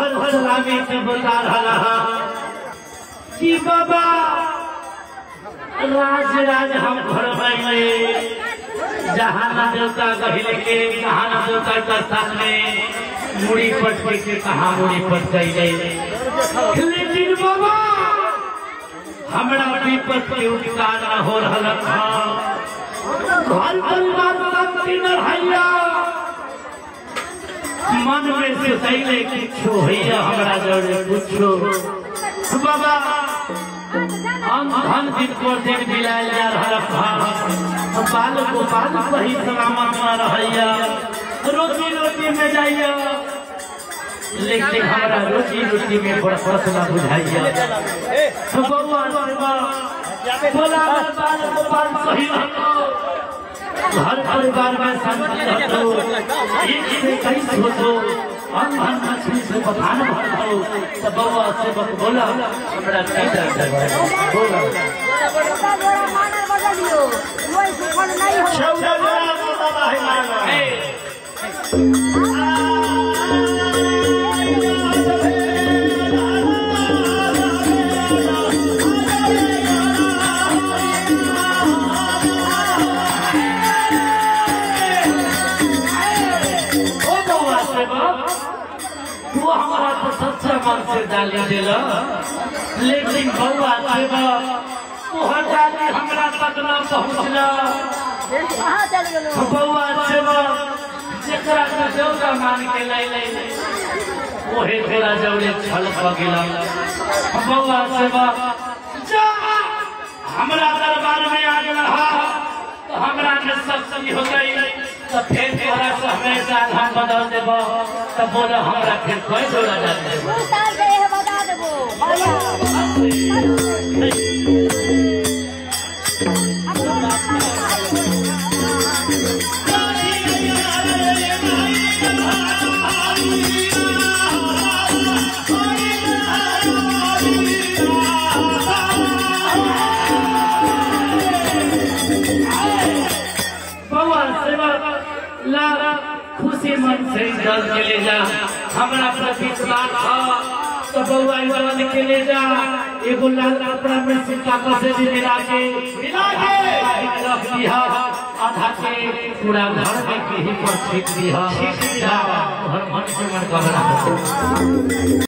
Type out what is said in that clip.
बता रहा कि बाबा राज हम घर में जहाना देवता कहले के जहाना देवता के स्थान में मुड़ी पट के कहा मुड़ी पट गई लेकिन बाबा हमरा विपद के उपकार न हो रहा था घर परिवार शांति न भैया मन में से सही कुछ भैया हमरा जरूर पूछो बाबा हम धन दिन को दिन मिलाया जा रहा था बाल को बाल सही सलामत में रहिया रोटी रोटी में जाइया लेकिन हमारा रोटी रोटी में बड़ा फसला बुझाइया बोला बाल को बाल सही हर परिवार में शांति रखो एक से कई सोचो अनधन मछली से बखान भरो तो बउआ से बोला हमरा कैसा बोला मानर बदलियो कोई सुखन नहीं हो छौड़ा बोला है वो हमारा तो सच्चा मन से डाली दिला लेकिन बउआ सेवा वो डाली हमरा तक न पहुंचला बउआ सेवा जेकरा के देवता मान के ले ओहे तेरा जौरे छल भ गेला बउआ सेवा जा हमरा दरबार में आ गेला तो हमरा में शक्ति हो गई तो फिर तोरा से हमेशा धान बदल देबो तो बोलो हमरा फिर कोई जोड़ा जाते हो साल गए है बता देबो खुशी मन से जल के ले जा हमरा प्रति विश्वास था तो बउआ जल के ले जा एगो लाल कपड़ा में सिक्का कसे भी मिला के रख दिया आधा के पूरा घर में कहीं पर छीट दिया घर मन से मन कबरा